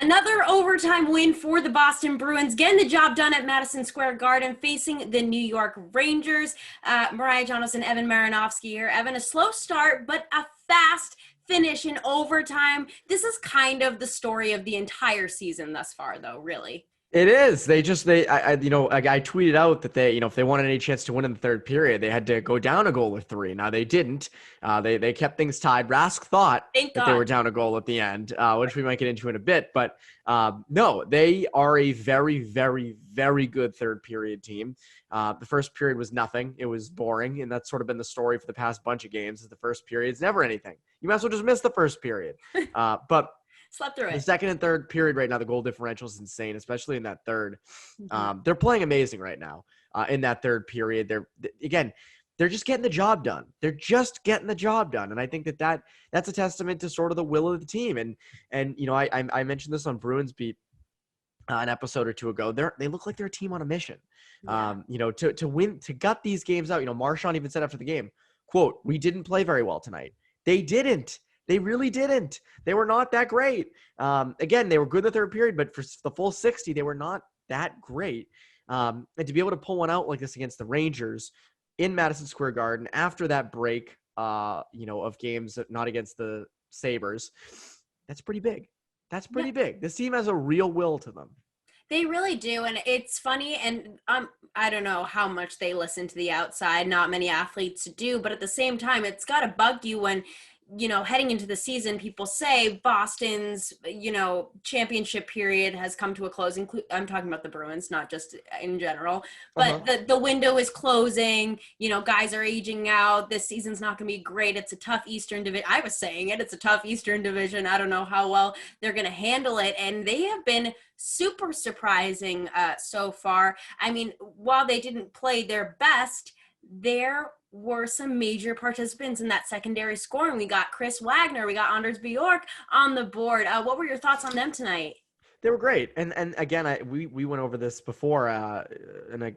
Another overtime win for the Boston Bruins, getting the job done at Madison Square Garden, facing the New York Rangers. Mariah, Janos, and Evan Marinofsky here. Evan, a slow start, but a fast finish in overtime. This is kind of the story of the entire season thus far, though, really. It is. I tweeted out that if they wanted any chance to win in the third period, they had to go down a goal or three. Now they didn't. They kept things tied. Rask thought Thank that they God. were down a goal at the end, which we might get into in a bit. But no, they are a very, very, very good third period team. The first period was nothing. It was boring, and that's sort of been the story for the past bunch of games. Is the first period's never anything. You might as well just miss the first period. But Slept through the it. second and third period right now, the goal differential is insane, especially in that third. Mm-hmm. They're playing amazing right now in that third period. They're just getting the job done. They're just getting the job done. And I think that's a testament to sort of the will of the team. And I mentioned this on Bruins Beat an episode or two ago. They look like they're a team on a mission. Yeah. To win, to gut these games out. Marchand even said after the game, quote, "We didn't play very well tonight." They didn't. They really didn't. They were not that great. Again, they were good in the third period, but for the full 60, they were not that great. And to be able to pull one out like this against the Rangers in Madison Square Garden after that break, of games, not against the Sabres, that's pretty big. That's pretty big. This team has a real will to them. They really do, and it's funny, and I don't know how much they listen to the outside. Not many athletes do, but at the same time, it's got to bug you when, heading into the season, people say Boston's, championship period has come to a close. I'm talking about the Bruins, not just in general, but the window is closing. Guys are aging out. This season's not going to be great. It's a tough Eastern division. I was saying it's a tough Eastern division. I don't know how well they're going to handle it, and they have been super surprising so far. I mean, while they didn't play their best, there were some major participants in that secondary scoring. We got Chris Wagner, we got Anders Bjork on the board. What were your thoughts on them tonight? They were great, and again, we went over this before in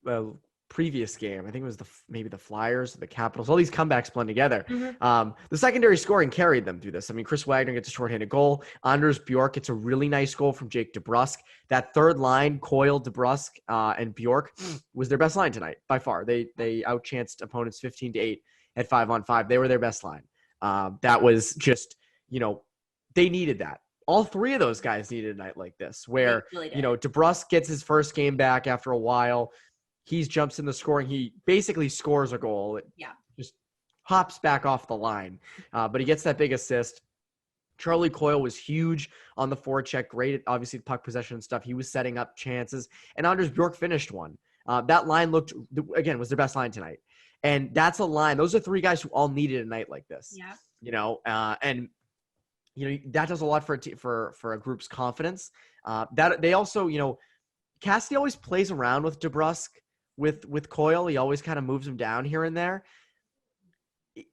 a previous game. I think it was maybe the Flyers or the Capitals. All these comebacks blend together. Mm-hmm. The secondary scoring carried them through this. I mean, Chris Wagner gets a shorthanded goal. Anders Bjork gets a really nice goal from Jake DeBrusk. That third line, Coyle, DeBrusk, and Bjork, was their best line tonight by far. They outchanced opponents 15-8 at 5-on-5. They were their best line. That was just, they needed that. All three of those guys needed a night like this where, really DeBrusk gets his first game back after a while. He jumps in the scoring. He basically scores a goal. Yeah. Just hops back off the line. But he gets that big assist. Charlie Coyle was huge on the forecheck. Great at, obviously, puck possession and stuff. He was setting up chances. And Anders Bjork finished one. That line was their best line tonight. And that's a line. Those are three guys who all needed a night like this. Yeah. That does a lot for a group's confidence. That they also, Cassidy always plays around with DeBrusk. With Coyle, he always kind of moves him down here and there.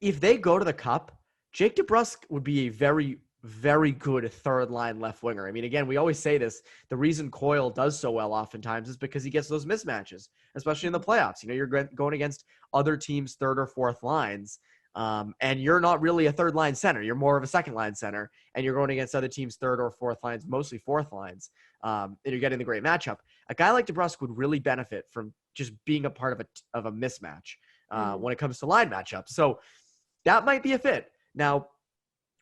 If they go to the Cup, Jake DeBrusk would be a very, very good third line left winger. I mean, again, we always say this. The reason Coyle does so well oftentimes is because he gets those mismatches, especially in the playoffs. You're going against other teams' third or fourth lines, and you're not really a third line center. You're more of a second line center, and you're going against other teams' third or fourth lines, mostly fourth lines, and you're getting the great matchup. A guy like DeBrusk would really benefit from just being a part of a mismatch when it comes to line matchups. So that might be a fit. Now,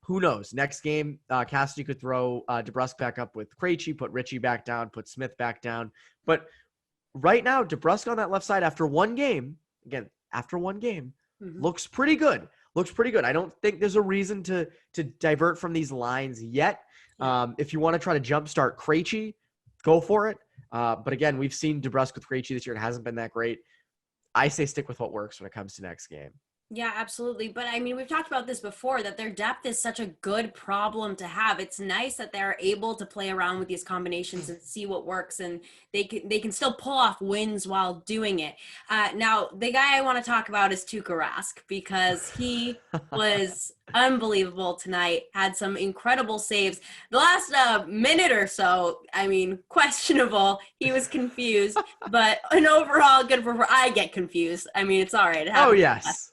who knows? Next game, Cassidy could throw DeBrusk back up with Krejci, put Ritchie back down, put Smith back down. But right now, DeBrusk on that left side after one game, looks pretty good. I don't think there's a reason to divert from these lines yet. If you want to try to jumpstart Krejci, go for it. But again, we've seen DeBrusk with Krejci this year. It hasn't been that great. I say stick with what works when it comes to next game. Yeah, absolutely. But I mean, we've talked about this before, that their depth is such a good problem to have. It's nice that they're able to play around with these combinations and see what works, and they can still pull off wins while doing it. Now, the guy I want to talk about is Tuukka Rask, because he was unbelievable tonight, had some incredible saves. The last minute or so, I mean, questionable. He was confused, but an overall good performance. I get confused. I mean, it's all right. It happens. Oh, yes.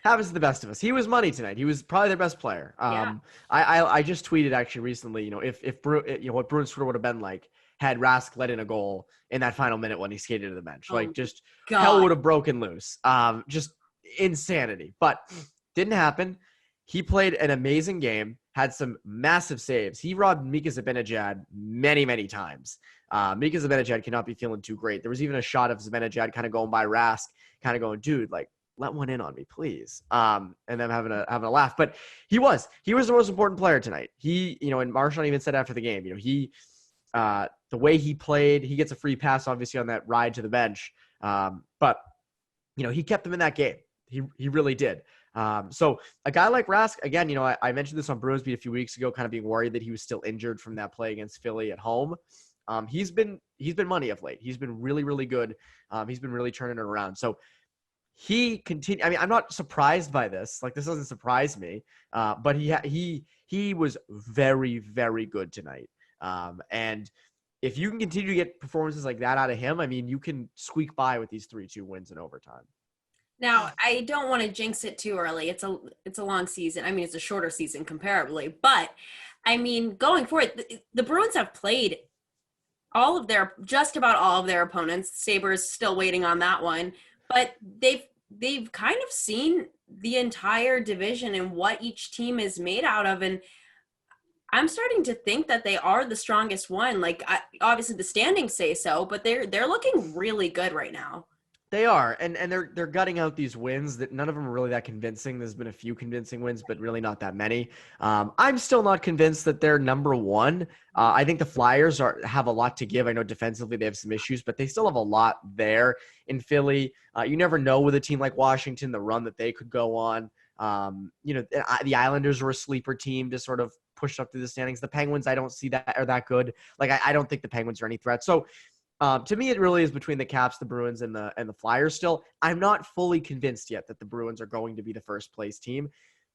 happens to the best of us. He was money tonight. He was probably their best player. Yeah. I just tweeted actually recently, if what Bruins Twitter would have been like had Rask let in a goal in that final minute when he skated to the bench. Oh, Like just God. hell would have broken loose. Just insanity. But didn't happen. He played an amazing game, had some massive saves. He robbed Mika Zibanejad many, many times. Mika Zibanejad cannot be feeling too great. There was even a shot of Zibanejad kind of going by Rask, kind of going, dude, like, let one in on me, please. And them having a laugh. But he was the most important player tonight. He, and Marchand even said after the game, the way he played, he gets a free pass, obviously, on that ride to the bench. But he kept them in that game. He really did. So a guy like Rask, again, I mentioned this on Bruins Beat a few weeks ago, kind of being worried that he was still injured from that play against Philly at home. He's been money of late. He's been really, really good. He's been really turning it around. So he continued. I mean, I'm not surprised by this. Like, this doesn't surprise me. But he was very, very good tonight. And if you can continue to get performances like that out of him, I mean, you can squeak by with these 3-2 wins in overtime. Now, I don't want to jinx it too early. It's a long season. I mean, it's a shorter season comparably. But, I mean, going forward, the Bruins have played just about all of their opponents. Sabres still waiting on that one. But they've kind of seen the entire division and what each team is made out of. And I'm starting to think that they are the strongest one. Like, obviously the standings say so, but they're looking really good right now. They are, and they're gutting out these wins that none of them are really that convincing. There's been a few convincing wins, but really not that many. I'm still not convinced that they're number one. I think the Flyers have a lot to give. I know defensively they have some issues, but they still have a lot there in Philly. You never know with a team like Washington, the run that they could go on. The Islanders were a sleeper team to sort of push up through the standings. The Penguins, I don't see that are that good. Like, I don't think the Penguins are any threat. So, to me, it really is between the Caps, the Bruins, and the Flyers still. I'm not fully convinced yet that the Bruins are going to be the first place team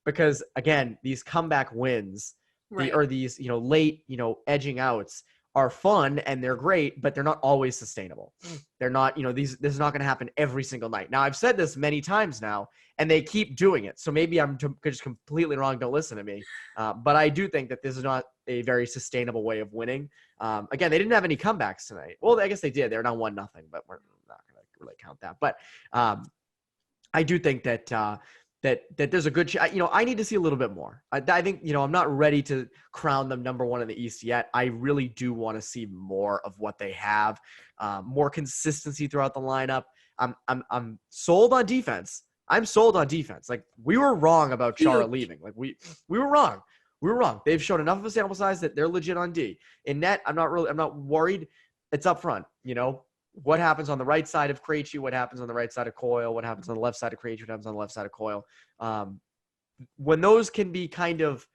because, again, these comeback wins or these, late, edging outs are fun and they're great, but they're not always sustainable. They're not, this is not going to happen every single night. Now, I've said this many times now, and they keep doing it. So maybe I'm just completely wrong. Don't listen to me. But I do think that this is not a very sustainable way of winning. Again, they didn't have any comebacks tonight. Well, I guess they did. They're down 1-0, but we're not going to really count that. But I do think that that there's a good I need to see a little bit more. I think, I'm not ready to crown them number one in the East yet. I really do want to see more of what they have, more consistency throughout the lineup. I'm sold on defense. I'm sold on defense. Like, we were wrong about Chara leaving. Like, we were wrong. We were wrong. They've shown enough of a sample size that they're legit on D. In net, I'm not worried. It's up front. What happens on the right side of Krejci, what happens on the right side of Coyle, what happens on the left side of Krejci, what happens on the left side of Coyle. When those can be kind of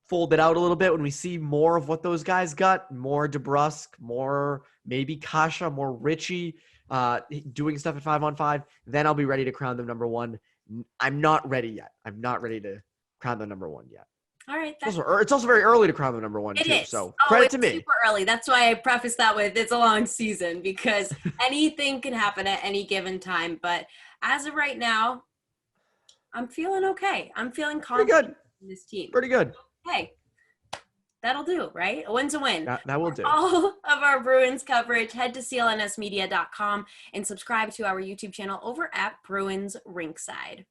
folded out a little bit, when we see more of what those guys got, more DeBrusk, more maybe Kasha, more Richie doing stuff at 5-on-5, then I'll be ready to crown them number one. I'm not ready yet. I'm not ready to crown them number one yet. All right. It's also very early to crown them number one, too. Is. So credit to me. Super early. That's why I prefaced that with it's a long season because anything can happen at any given time. But as of right now, I'm feeling okay. I'm feeling confident in this team. Pretty good. Hey, that'll do, right? A win's a win. That will do. All of our Bruins coverage, head to clnsmedia.com and subscribe to our YouTube channel over at Bruins Rinkside.